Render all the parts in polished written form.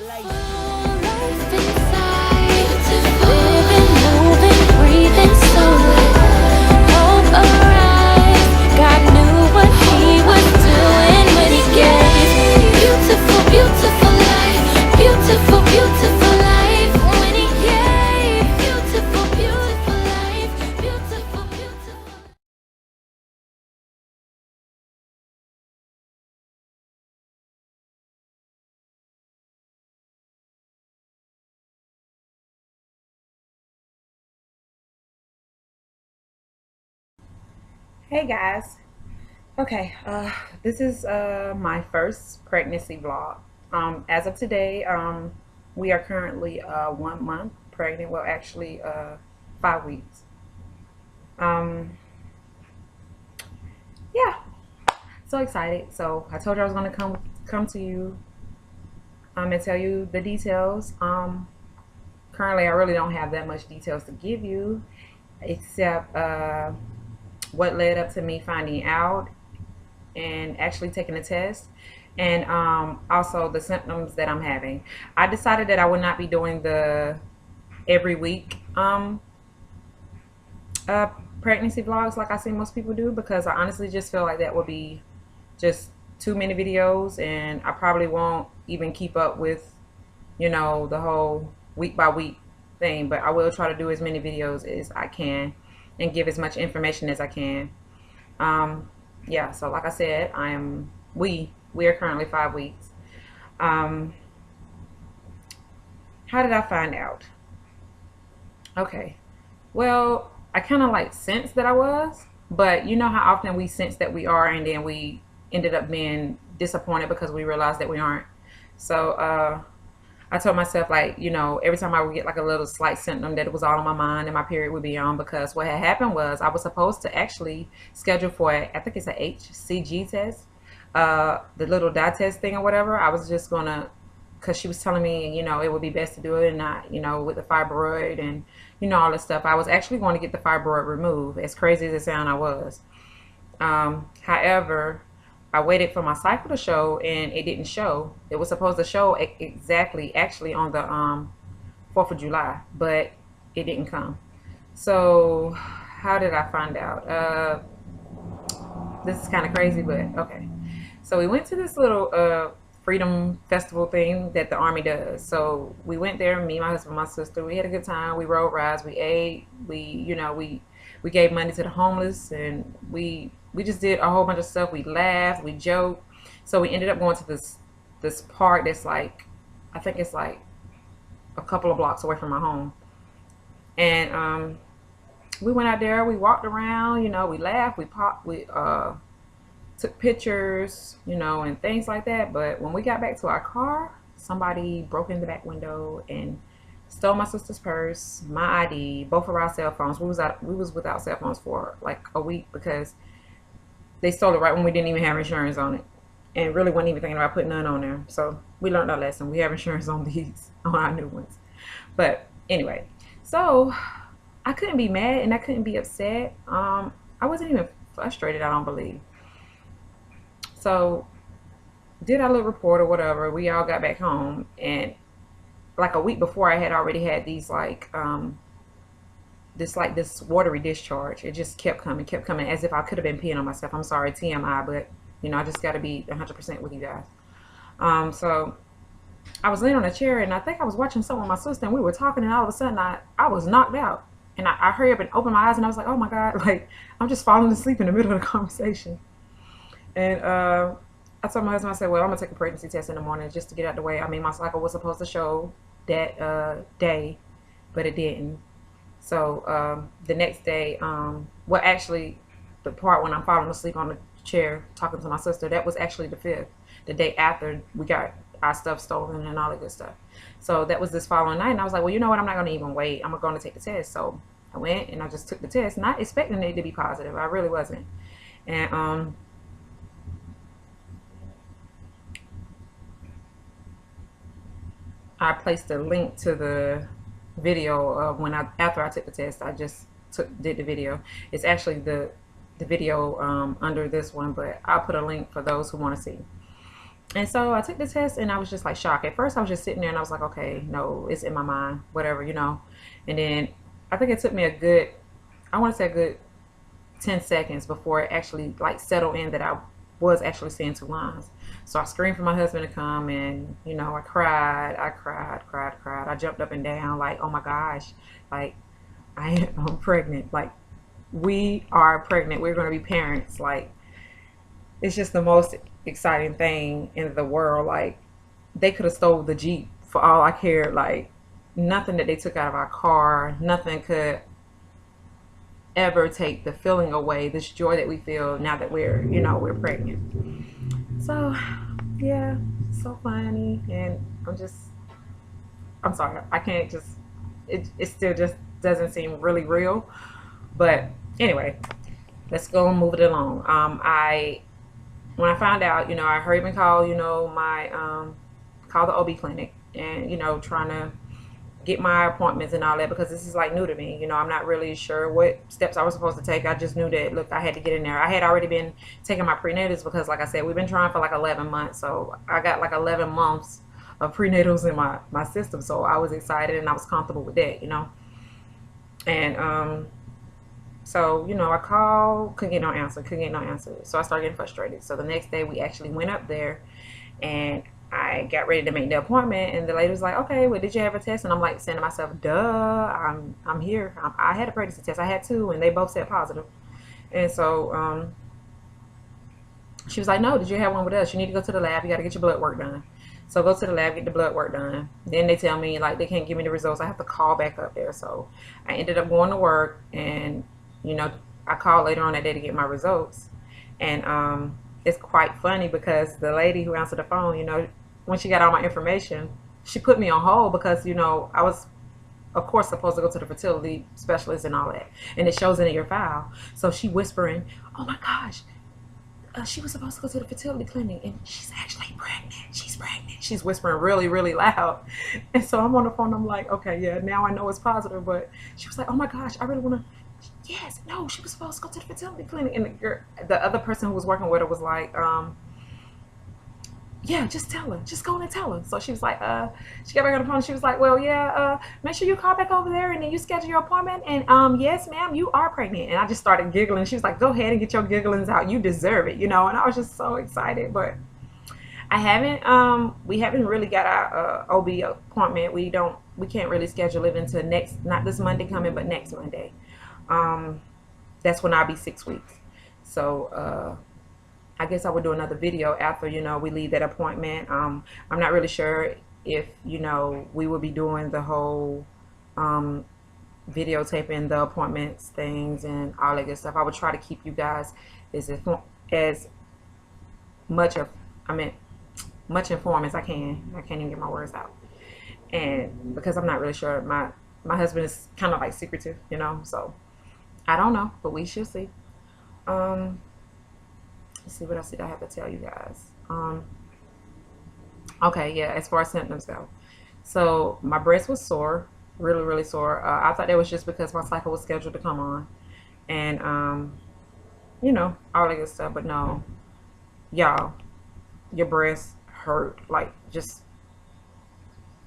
Life inside, living, moving, breathing, so hope arise. God knew what He was doing when He gave beautiful, beautiful life, beautiful, beautiful life. When He gave beautiful, beautiful life, beautiful, beautiful. Hey guys. Okay, this is my first pregnancy vlog. As of today, we are currently 1 month pregnant. Well, actually, 5 weeks. Um, yeah, so excited. So I told you I was gonna come to you and tell you the details. Currently, I really don't have that much details to give you, except what led up to me finding out and actually taking a test, and also the symptoms that I'm having. I decided that I would not be doing the every week uh, pregnancy vlogs like I see most people do, because I honestly just feel like that would be just too many videos, and I probably won't even keep up with, the whole week by week thing. But I will try to do as many videos as I can and give as much information as I can. Um, yeah, so like I said, we are currently 5 weeks. Um, how did I find out? Okay, well, I kind of like sensed that I was, but you know how often we sense that we are, and then we ended up being disappointed because we realized that we aren't. So I told myself, like, every time I would get like a little slight symptom, that it was all on my mind and my period would be on, because what had happened was I was supposed to actually schedule for I think it's a HCG test, the little dye test thing or whatever. I was just gonna, because she was telling me, it would be best to do it, and not, with the fibroid and, all this stuff. I was actually going to get the fibroid removed. As crazy as it sounded, I was. However, I waited for my cycle to show, and it didn't show. It was supposed to show exactly, actually, on the 4th of July, but it didn't come. So, how did I find out? This is kind of crazy, but okay. So we went to this little freedom festival thing that the army does. So we went there, me, my husband, my sister. We had a good time. We rode rides. We ate. We gave money to the homeless, and we just did a whole bunch of stuff. We laughed. We joked. So we ended up going to this park that's like, I think it's like a couple of blocks away from my home, and we went out there. We walked around. We laughed. We popped. We took pictures, and things like that. But when we got back to our car, somebody broke in the back window and stole my sister's purse, my ID, both of our cell phones. We was without cell phones for like a week, because they stole it right when we didn't even have insurance on it, and really wasn't even thinking about putting none on there. So we learned our lesson. We have insurance on these on our new ones. But anyway, so I couldn't be mad and I couldn't be upset. I wasn't even frustrated, I don't believe. So did our little report or whatever. We all got back home, and like a week before, I had already had these this watery discharge. It just kept coming, as if I could have been peeing on myself. I'm sorry, TMI, but I just got to be 100% with you guys. So I was laying on a chair, and I think I was watching something with my sister, and we were talking, and all of a sudden I was knocked out, and I hurried up and opened my eyes, and I was like, oh my god, like I'm just falling asleep in the middle of the conversation. And I told my husband, I said, well, I'm gonna take a pregnancy test in the morning just to get out the way. I mean, my cycle was supposed to show that day, but it didn't. So the next day, well, actually, the part when I'm falling asleep on the chair talking to my sister, that was actually the 5th, the day after we got our stuff stolen and all that good stuff. So that was this following night, and I was like, well, you know what? I'm not gonna even wait. I'm gonna take the test. So I went and I just took the test, not expecting it to be positive. I really wasn't. And I placed a link to the video of when after I took the test. I just did the video. It's actually the video under this one, but I'll put a link for those who want to see. And so I took the test and I was just like shocked. At first I was just sitting there and I was like, okay, no, it's in my mind, whatever, you know. And then I think it took me a good, I want to say a good 10 seconds before it actually like settled in that I was actually seeing two lines. So I screamed for my husband to come, and you know, I cried. I jumped up and down like, oh my gosh, like I'm pregnant. Like we are pregnant. We're going to be parents. Like it's just the most exciting thing in the world. Like they could have stole the Jeep for all I cared. Like nothing that they took out of our car, nothing could ever take the feeling away, this joy that we feel now that we're, you know, we're pregnant. So yeah, so funny. And I'm sorry, I can't just, it still just doesn't seem really real. But anyway, let's go and move it along. I when I found out, you know, I hurried and called, you know, my call the OB clinic, and you know, trying to get my appointments and all that, because this is like new to me. You know, I'm not really sure what steps I was supposed to take. I just knew that, look, I had to get in there. I had already been taking my prenatals because, like I said, we've been trying for like 11 months. So I got like 11 months of prenatals in my system. So I was excited and I was comfortable with that, you know. And so, you know, I called, couldn't get no answer. So I started getting frustrated. So the next day we actually went up there and I got ready to make the appointment, and the lady was like, "Okay, well, did you have a test?" And I'm like saying to myself, "Duh, I'm here. I had a pregnancy test. I had two, and they both said positive." And so she was like, "No, did you have one with us? You need to go to the lab. You got to get your blood work done." So go to the lab, get the blood work done. Then they tell me like they can't give me the results. I have to call back up there. So I ended up going to work, and you know, I called later on that day to get my results. And it's quite funny because the lady who answered the phone, you know, when she got all my information, she put me on hold because, you know, I was, of course, supposed to go to the fertility specialist and all that. And it shows in your file. So she whispering, oh my gosh, she was supposed to go to the fertility clinic and she's actually pregnant. She's pregnant. She's whispering really, really loud. And so I'm on the phone. I'm like, okay, yeah, now I know it's positive. But she was like, oh my gosh, I really want to. Yes, no, she was supposed to go to the fertility clinic. And the other person who was working with her was like, yeah, just tell her. Just go in and tell her. So she was like, she got back on the phone. She was like, well, yeah, make sure you call back over there and then you schedule your appointment. And yes, ma'am, you are pregnant. And I just started giggling. She was like, go ahead and get your gigglings out. You deserve it, you know. And I was just so excited. But we haven't really got our OB appointment. We can't really schedule it until next, not this Monday coming, but next Monday. That's when I'll be 6 weeks. So, I guess I would do another video after, you know, we leave that appointment. I'm not really sure if, you know, we will be doing the whole videotaping the appointments things and all that good stuff. I would try to keep you guys as much of, I mean, much informed as I can. I can't even get my words out. And because I'm not really sure, my husband is kind of like secretive, you know, so I don't know, but we shall see. Let's see what else did I have to tell you guys. Okay, yeah, as far as symptoms go. So my breast was sore, really, really sore. I thought that was just because my cycle was scheduled to come on. And, you know, all that good stuff. But no, y'all, your breasts hurt. Like, just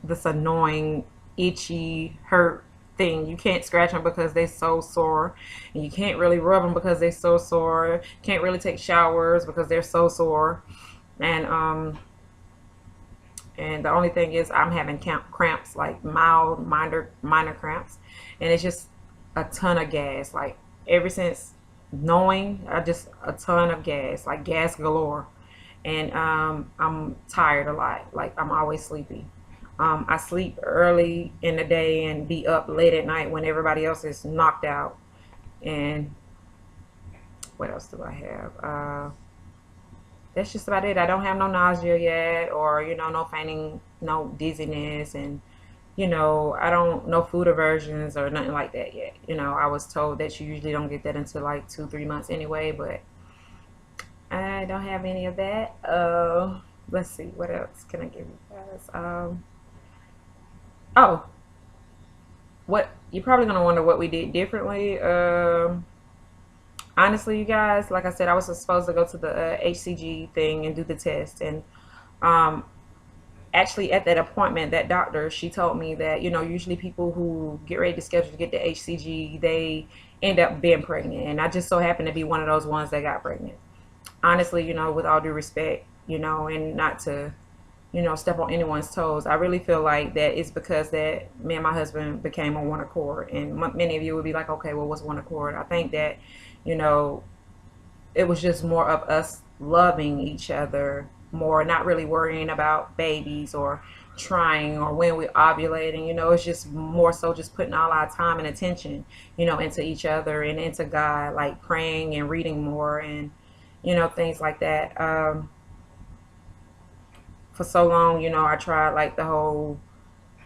this annoying, itchy, hurt thing. You can't scratch them because they're so sore, and you can't really rub them because they're so sore. Can't really take showers because they're so sore. And the only thing is I'm having cramps, like mild, minor cramps, and it's just a ton of gas. Like ever since knowing, I just a ton of gas, like gas galore. And I'm tired a lot. Like I'm always sleepy. I sleep early in the day and be up late at night when everybody else is knocked out. And what else do I have? That's just about it. I don't have no nausea yet, or you know, no fainting, no dizziness, and you know, I don't no food aversions or nothing like that yet. You know, I was told that you usually don't get that until like 2-3 months anyway, but I don't have any of that. Let's see, what else can I give you guys? Oh, what you're probably gonna wonder what we did differently. Honestly, you guys, like I said, I was supposed to go to the HCG thing and do the test, and Actually, at that appointment, that doctor, she told me that, usually people who get ready to schedule to get the HCG, they end up being pregnant. And I just so happened to be one of those ones that got pregnant. Honestly, with all due respect, and not to, step on anyone's toes, I really feel like that it's because that me and my husband became on one accord. And many of you would be like, okay, well, what's one accord? I think that, you know, it was just more of us loving each other more, not really worrying about babies or trying or when we're ovulating. It's just more so just putting all our time and attention, into each other and into God, like praying and reading more and, things like that. For so long, I tried like the whole,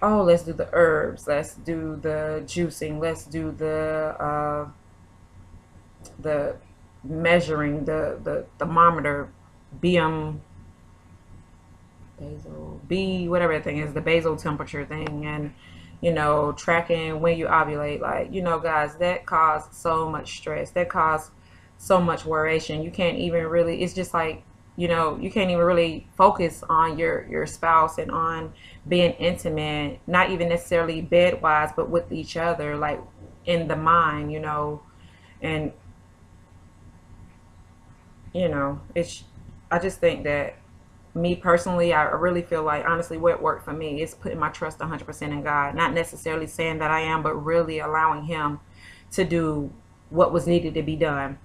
oh, let's do the herbs, let's do the juicing, let's do the measuring, the thermometer, BM, basal, B, whatever the thing is, the basal temperature thing, and tracking when you ovulate. Like, guys, that caused so much stress. That caused so much worration. You can't even really, it's just like, you can't even really focus on your spouse and on being intimate, not even necessarily bed wise, but with each other, like in the mind, and it's, I just think that, me personally, I really feel like, honestly, what worked for me is putting my trust 100% in God. Not necessarily saying that I am, but really allowing Him to do what was needed to be done,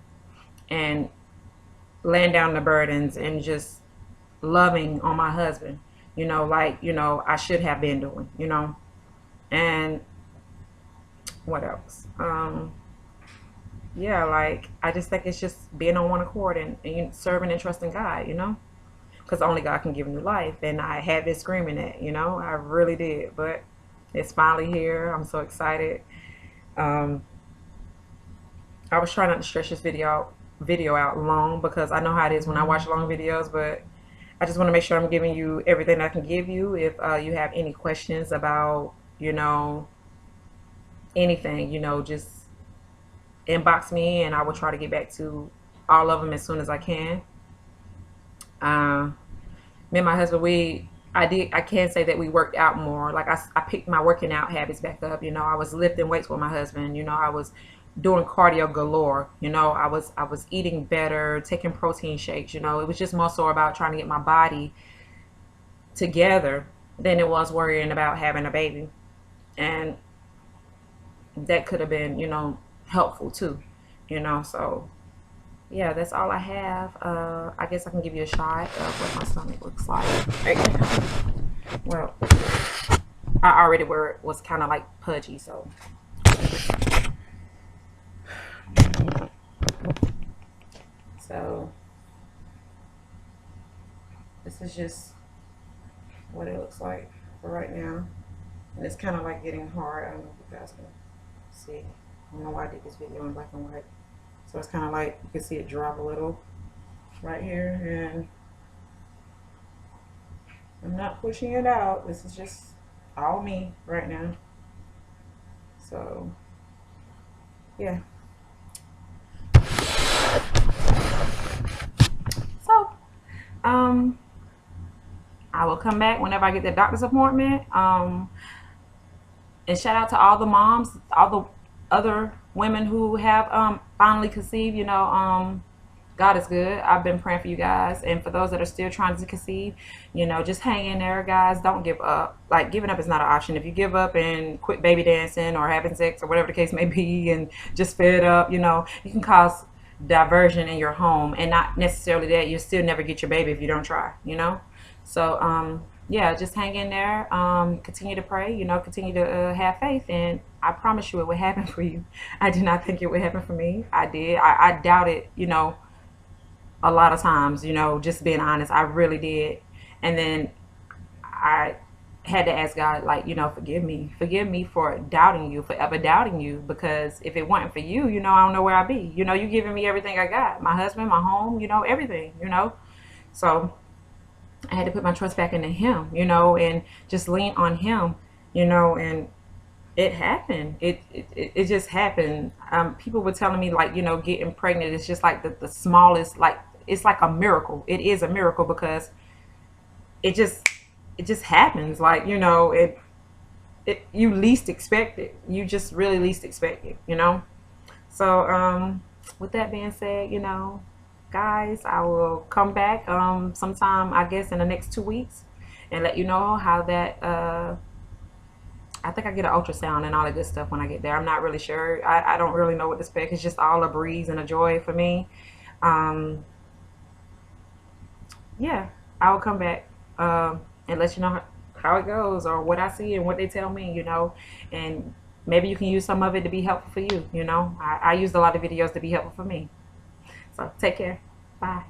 and laying down the burdens and just loving on my husband, like, I should have been doing, and what else? Yeah, like, I just think it's just being on one accord and serving and trusting God, because only God can give new life. And I had been screaming it, I really did, but it's finally here. I'm so excited. I was trying not to stretch this video out long, because I know how it is when I watch long videos, but I just want to make sure I'm giving you everything I can give you. If you have any questions about, anything, just inbox me and I will try to get back to all of them as soon as I can. Me and my husband, I can say that we worked out more. Like, I picked my working out habits back up. I was lifting weights with my husband. I was doing cardio galore. I was eating better, taking protein shakes. It was just more so about trying to get my body together than it was worrying about having a baby. And that could have been, helpful too. So yeah, that's all I have. I guess I can give you a shot of what my stomach looks like right now. Well, I already was kind of like pudgy, so. So this is just what it looks like for right now. And it's kind of like getting hard. I don't know if you guys can see. I don't know why I did this video in black and white. So it's kind of like, you can see it drop a little right here, and I'm not pushing it out. This is just all me right now. So yeah. So I will come back whenever I get the doctor's appointment. And shout out to all the moms, all the other women who have finally conceived. God is good. I've been praying for you guys, and for those that are still trying to conceive, just hang in there, guys. Don't give up. Like, giving up is not an option. If you give up and quit baby dancing or having sex or whatever the case may be, and just fed up, you can cause diversion in your home, and not necessarily that you'll still never get your baby if you don't try. So yeah, just hang in there, continue to pray, continue to have faith, and I promise you it would happen for you. I did not think it would happen for me. I did. I doubted, a lot of times, just being honest. I really did. And then I had to ask God, like, forgive me for doubting you, forever doubting you, because if it wasn't for you, I don't know where I'd be. You giving me everything I got, my husband, my home, everything, so I had to put my trust back into Him, and just lean on Him, and it happened. It just happened. People were telling me, like, getting pregnant is just like the smallest, like, it's like a miracle. It is a miracle, because it just happens. Like, you know, you least expect it. You just really least expect it, you know. So with that being said, you know, guys, I will come back sometime, I guess, in the next 2 weeks, and let you know how that I think I get an ultrasound and all the good stuff when I get there. I'm not really sure. I don't really know what to expect. It's just all a breeze and a joy for me. Um, yeah, I will come back and let you know how it goes, or what I see and what they tell me, you know, and maybe you can use some of it to be helpful for you, you know. I used a lot of videos to be helpful for me. So take care. Bye.